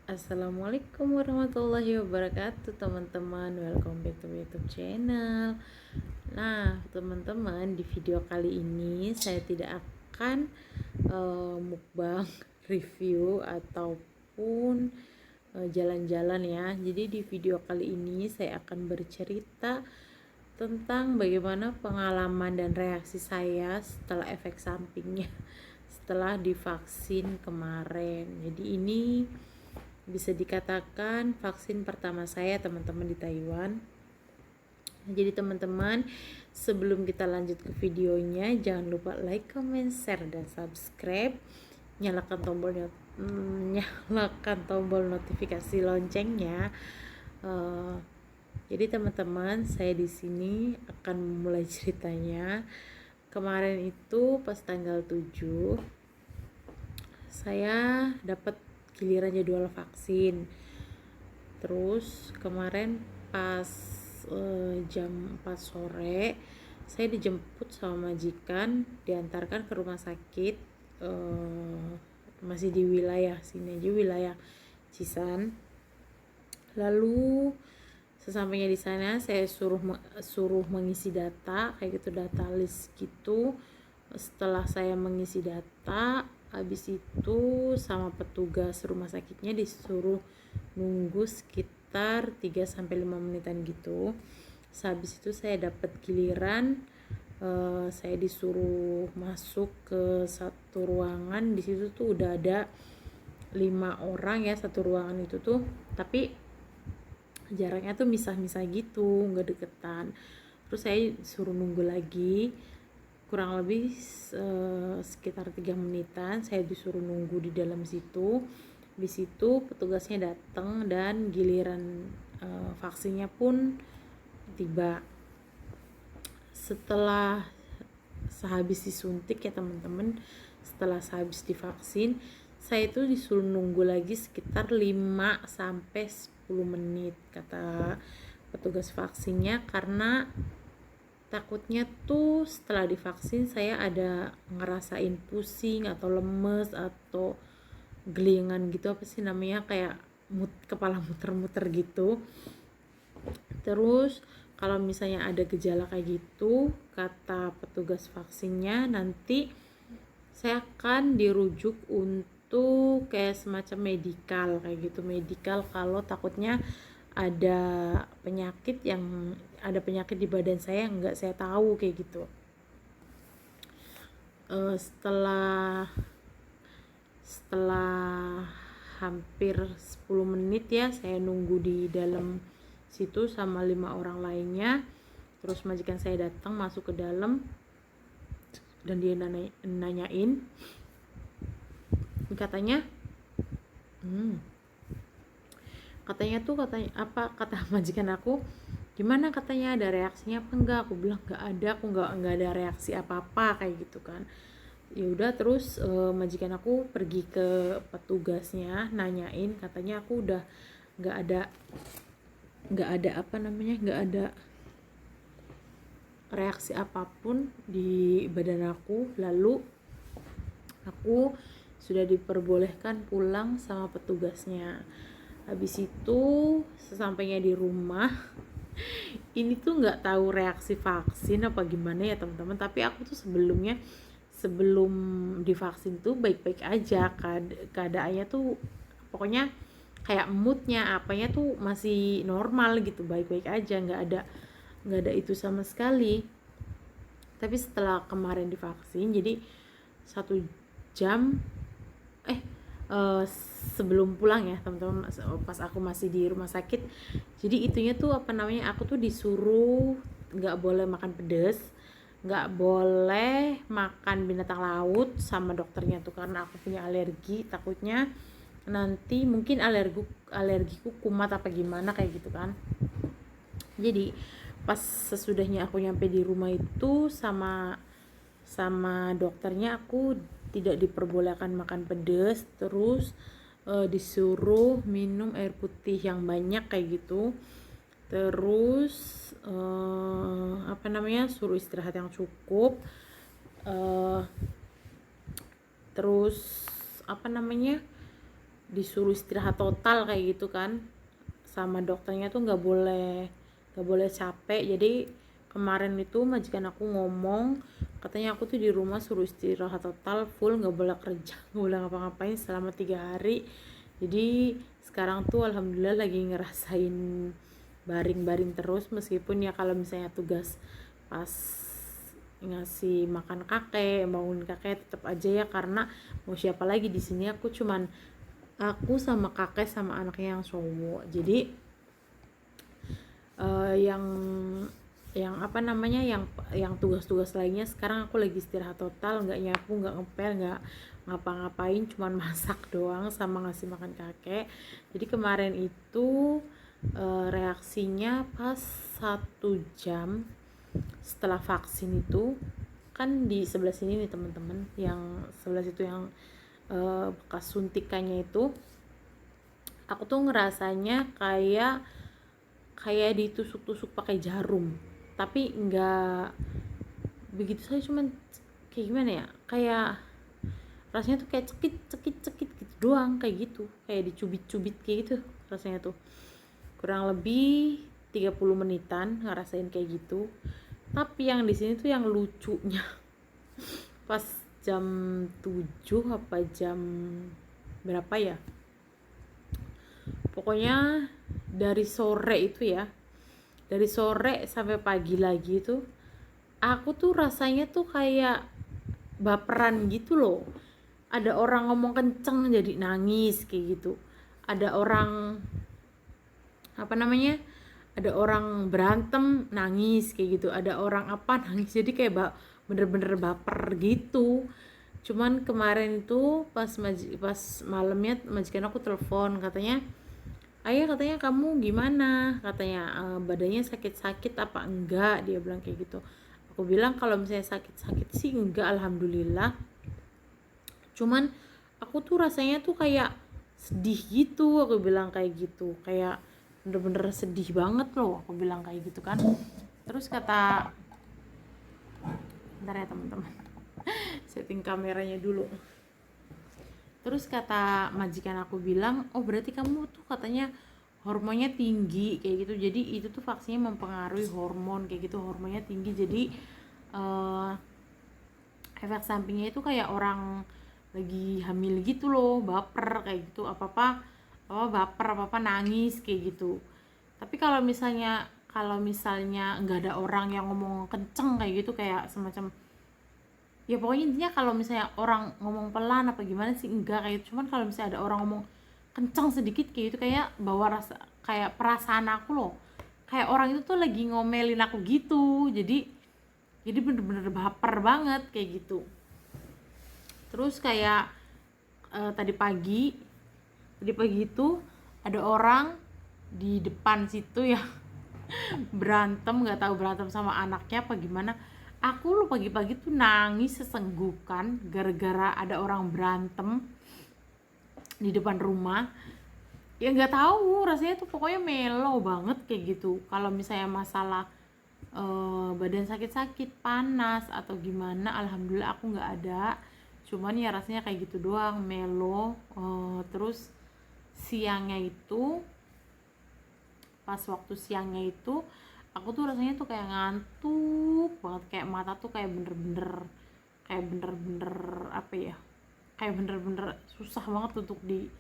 Assalamualaikum warahmatullahi wabarakatuh teman-teman. Welcome back to my YouTube channel. Nah teman-teman, di video kali ini saya tidak akan mukbang review ataupun jalan-jalan ya. Jadi di video kali ini saya akan bercerita tentang bagaimana pengalaman dan reaksi saya setelah efek sampingnya setelah divaksin kemarin. Jadi ini bisa dikatakan vaksin pertama saya teman-teman di Taiwan. Jadi teman-teman, sebelum kita lanjut ke videonya, jangan lupa like, comment, share, dan subscribe. Nyalakan tombol notifikasi loncengnya. Jadi teman-teman, saya di sini akan mulai ceritanya. Kemarin itu pas tanggal 7 saya dapat giliran jadwal vaksin. Terus kemarin pas jam 4 sore saya dijemput sama majikan, diantarkan ke rumah sakit, masih di wilayah sini aja, wilayah Cisan. Lalu sesampainya di sana saya suruh mengisi data kayak gitu, data list gitu. Setelah saya mengisi data, habis itu sama petugas rumah sakitnya disuruh nunggu sekitar 3-5 menitan gitu. Habis itu saya dapat giliran, saya disuruh masuk ke satu ruangan. Di situ tuh udah ada 5 orang ya, satu ruangan itu tuh, tapi jaraknya tuh misah-misah gitu, nggak deketan. Terus saya suruh nunggu lagi kurang lebih sekitar 3 menitan. Saya disuruh nunggu di dalam situ. Di situ petugasnya datang dan giliran vaksinnya pun tiba. Setelah sehabis disuntik ya teman-teman, setelah sehabis divaksin, saya itu disuruh nunggu lagi sekitar 5-10 menit kata petugas vaksinnya, karena takutnya tuh setelah divaksin saya ada ngerasain pusing atau lemes atau gelingan gitu, apa sih namanya, kayak kepala muter-muter gitu. Terus kalau misalnya ada gejala kayak gitu, kata petugas vaksinnya, nanti saya akan dirujuk untuk kayak semacam medikal kayak gitu, medikal kalau takutnya ada penyakit di badan saya yang nggak saya tahu kayak gitu. Setelah hampir 10 menit ya saya nunggu di dalam situ sama 5 orang lainnya. Terus majikan saya datang masuk ke dalam dan dia nanyain, katanya apa, kata majikan aku, gimana, katanya ada reaksinya apa enggak. Aku bilang aku nggak ada reaksi apa-apa kayak gitu kan. Ya udah, terus majikan aku pergi ke petugasnya nanyain, katanya aku udah nggak ada reaksi apapun di badan aku. Lalu aku sudah diperbolehkan pulang sama petugasnya. Habis itu sesampainya di rumah, ini tuh nggak tahu reaksi vaksin apa gimana ya teman-teman, tapi aku tuh sebelum divaksin tuh baik-baik aja, keadaannya tuh pokoknya kayak moodnya apanya tuh masih normal gitu, baik-baik aja, nggak ada itu sama sekali. Tapi setelah kemarin divaksin, jadi 1 jam sebelum pulang ya teman-teman, pas aku masih di rumah sakit, jadi itunya tuh aku tuh disuruh nggak boleh makan pedas, nggak boleh makan binatang laut sama dokternya tuh, karena aku punya alergi, takutnya nanti mungkin alergiku kumat apa gimana kayak gitu kan. Jadi pas sesudahnya aku nyampe di rumah itu sama dokternya, aku tidak diperbolehkan makan pedas. Terus disuruh minum air putih yang banyak kayak gitu. Terus suruh istirahat yang cukup. Terus disuruh istirahat total kayak gitu kan, sama dokternya tuh nggak boleh capek. Jadi kemarin itu majikan aku ngomong, katanya aku tuh di rumah suruh istirahat total full, nggak boleh kerja, nggak boleh ngapa-ngapain selama 3 hari. Jadi sekarang tuh alhamdulillah lagi ngerasain baring-baring terus, meskipun ya kalau misalnya tugas pas ngasih makan kakek, bangun kakek, tetap aja ya, karena mau siapa lagi di sini, aku cuman aku sama kakek sama anaknya yang cowok. Jadi yang apa namanya, yang tugas-tugas lainnya sekarang aku lagi istirahat total, nggak nyapu, nggak ngepel, nggak ngapa-ngapain, cuman masak doang sama ngasih makan kakek. Jadi kemarin itu reaksinya pas 1 jam setelah vaksin itu, kan di sebelah sini nih teman-teman, yang sebelah situ yang bekas suntikannya itu, aku tuh ngerasanya kayak ditusuk-tusuk pakai jarum, tapi enggak begitu, saya cuman kayak gimana ya, kayak rasanya tuh kayak cekit gitu doang, kayak gitu, kayak dicubit-cubit kayak gitu rasanya tuh. Kurang lebih 30 menitan ngerasain kayak gitu. Tapi yang di sini tuh yang lucunya pas jam 7 apa jam berapa ya, pokoknya dari sore itu ya, dari sore sampai pagi lagi tuh aku tuh rasanya tuh kayak baperan gitu loh. Ada orang ngomong kenceng jadi nangis kayak gitu, ada orang apa namanya, ada orang berantem nangis kayak gitu, ada orang apa nangis, jadi kayak bener-bener baper gitu. Cuman kemarin itu pas malamnya majikan aku telepon, katanya ayah, katanya kamu gimana, katanya badannya sakit-sakit apa enggak, dia bilang kayak gitu. Aku bilang kalau misalnya sakit-sakit sih enggak, alhamdulillah, cuman aku tuh rasanya tuh kayak sedih gitu, aku bilang kayak gitu, kayak bener-bener sedih banget loh, aku bilang kayak gitu kan. Terus kata, bentar ya teman-teman, setting kameranya dulu. Terus kata majikan aku bilang, oh berarti kamu tuh katanya hormonnya tinggi kayak gitu, jadi itu tuh vaksinnya mempengaruhi hormon kayak gitu, hormonnya tinggi, jadi efek sampingnya itu kayak orang lagi hamil gitu loh, baper kayak gitu, apa baper, apa nangis kayak gitu. Tapi kalau misalnya nggak ada orang yang ngomong kenceng kayak gitu, kayak semacam, ya pokoknya intinya kalau misalnya orang ngomong pelan apa gimana sih enggak kayak gitu. Cuman kalau misalnya ada orang ngomong kenceng sedikit kayak gitu, kayak bawa rasa, kayak perasaan aku loh, kayak orang itu tuh lagi ngomelin aku gitu, jadi bener-bener baper banget kayak gitu. Terus kayak tadi pagi itu ada orang di depan situ ya berantem, nggak tahu berantem sama anaknya apa gimana. Aku lo pagi-pagi tuh nangis sesenggukan gara-gara ada orang berantem di depan rumah. Ya nggak tahu, rasanya tuh pokoknya melo banget kayak gitu. Kalau misalnya masalah badan sakit-sakit, panas atau gimana, alhamdulillah aku nggak ada. Cuman ya rasanya kayak gitu doang, melo. Terus siangnya itu, pas waktu siangnya itu aku tuh rasanya tuh kayak ngantuk banget, kayak mata tuh kayak bener-bener apa ya, kayak bener-bener susah banget untuk di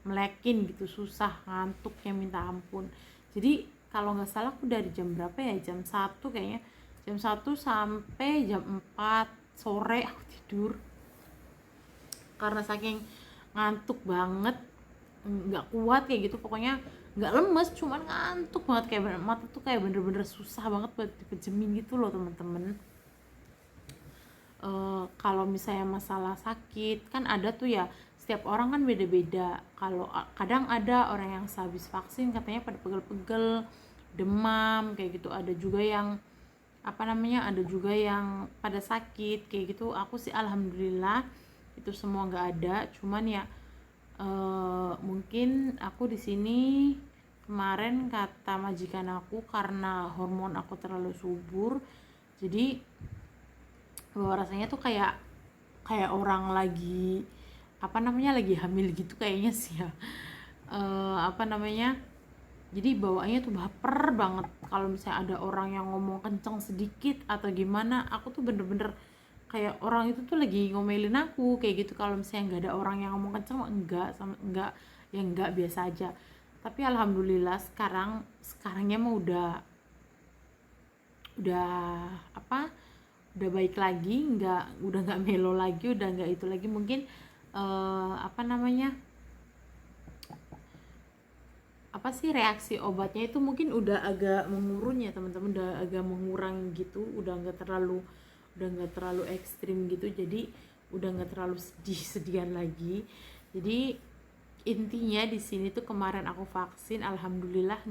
melekin gitu, susah, ngantuknya minta ampun. Jadi kalau nggak salah aku dari jam berapa ya, jam 1 kayaknya, jam 1 sampai jam 4 sore aku tidur karena saking ngantuk banget, nggak kuat kayak gitu, pokoknya nggak lemes, cuman ngantuk banget, kayak mata tuh kayak bener-bener susah banget buat dipejemin gitu loh teman-teman. Kalau misalnya masalah sakit kan ada tuh ya, setiap orang kan beda-beda. Kalau kadang ada orang yang sehabis vaksin katanya pada pegel-pegel, demam kayak gitu, ada juga yang apa namanya, ada juga yang pada sakit kayak gitu. Aku sih alhamdulillah itu semua nggak ada, cuman ya mungkin aku di sini kemarin kata majikan aku karena hormon aku terlalu subur, jadi bahwa rasanya tuh kayak orang lagi apa namanya, lagi hamil gitu kayaknya sih ya. Apa namanya, jadi bawaannya tuh baper banget kalau misalnya ada orang yang ngomong kenceng sedikit atau gimana, aku tuh bener-bener kayak orang itu tuh lagi ngomelin aku kayak gitu. Kalau misalnya nggak ada orang yang ngomong kenceng, enggak, sama enggak, ya enggak, biasa aja. Tapi alhamdulillah sekarangnya mah udah apa, udah baik lagi, udah nggak melo lagi, udah nggak itu lagi. Mungkin apa namanya, apa sih, reaksi obatnya itu mungkin udah agak mengurung ya teman-teman, udah agak mengurang gitu, udah nggak terlalu ekstrim gitu, jadi udah nggak terlalu sedih-sedihan lagi. Jadi intinya di sini tuh kemarin aku vaksin, alhamdulillah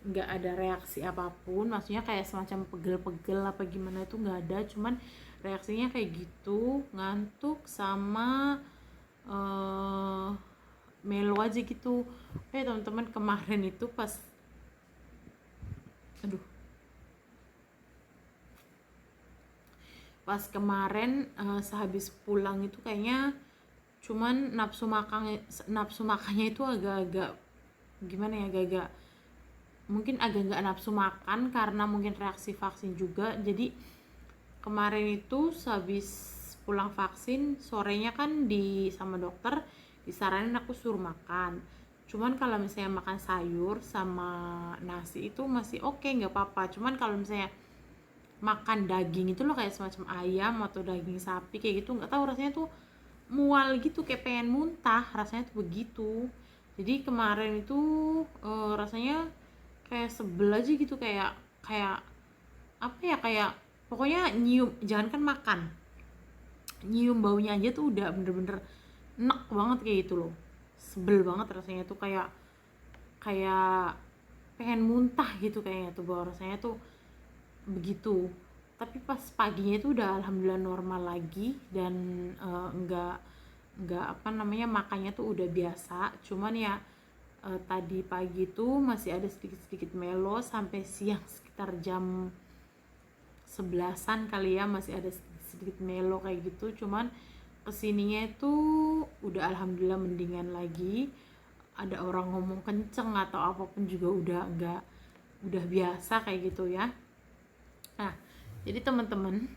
nggak ada reaksi apapun, maksudnya kayak semacam pegel-pegel apa gimana itu nggak ada, cuman reaksinya kayak gitu, ngantuk sama melo aja gitu. Teman-teman, kemarin itu aduh pas kemarin sehabis pulang itu kayaknya cuman nafsu makannya itu agak-agak gimana ya, agak-agak mungkin agak nggak nafsu makan karena mungkin reaksi vaksin juga. Jadi kemarin itu sehabis pulang vaksin sorenya kan sama dokter disaranin aku suruh makan, cuman kalau misalnya makan sayur sama nasi itu masih oke, nggak apa-apa. Cuman kalau misalnya makan daging itu loh, kayak semacam ayam atau daging sapi kayak gitu, nggak tahu rasanya tuh mual gitu, kayak pengen muntah, rasanya tuh begitu. Jadi kemarin itu rasanya kayak sebel aja gitu, kayak kayak apa ya, kayak pokoknya nyium, jangankan makan, nyium baunya aja tuh udah bener-bener enak banget kayak gitu loh. Sebel banget rasanya tuh, kayak kayak pengen muntah gitu kayaknya tuh, bau rasanya tuh begitu. Tapi pas paginya itu udah alhamdulillah normal lagi, dan enggak apa namanya, makannya tuh udah biasa. Cuman ya tadi pagi tuh masih ada sedikit-sedikit melo sampai siang sekitar jam 11-an kali ya, masih ada sedikit melo kayak gitu. Cuman kesininya itu udah alhamdulillah mendingan lagi. Ada orang ngomong kenceng atau apapun juga udah biasa kayak gitu ya. Nah, jadi teman-teman,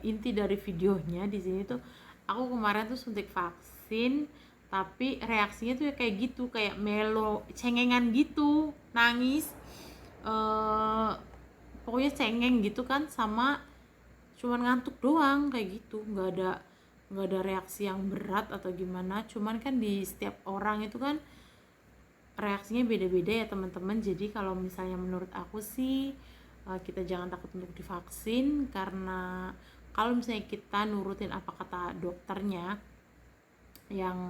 inti dari videonya di sini tuh, aku kemarin tuh suntik vaksin, tapi reaksinya tuh ya kayak gitu, kayak melo, cengengan gitu, nangis, pokoknya cengeng gitu kan, sama cuman ngantuk doang kayak gitu, nggak ada reaksi yang berat atau gimana. Cuman kan di setiap orang itu kan reaksinya beda-beda ya teman-teman. Jadi kalau misalnya menurut aku sih kita jangan takut untuk divaksin, karena kalau misalnya kita nurutin apa kata dokternya yang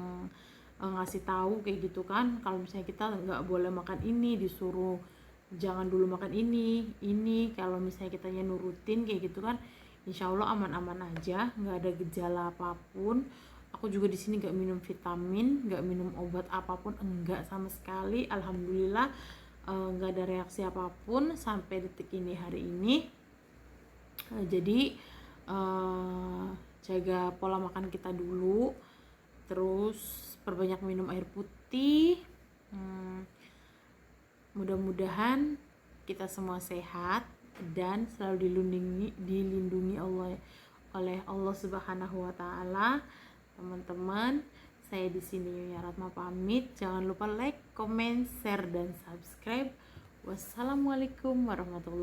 ngasih tahu kayak gitu kan, kalau misalnya kita nggak boleh makan ini, disuruh jangan dulu makan ini, kalau misalnya kitanya nurutin kayak gitu kan, insya Allah aman-aman aja, nggak ada gejala apapun. Aku juga di sini nggak minum vitamin, nggak minum obat apapun, enggak sama sekali, alhamdulillah. Nggak ada reaksi apapun sampai detik ini, hari ini. Jadi jaga pola makan kita dulu, terus perbanyak minum air putih. Mudah-mudahan kita semua sehat dan selalu dilindungi oleh Allah Subhanahu wa taala. Teman-teman, saya di sini Yunya Ratma pamit. Jangan lupa like, comment, share, dan subscribe. Wassalamualaikum warahmatullahi wabarakatuh.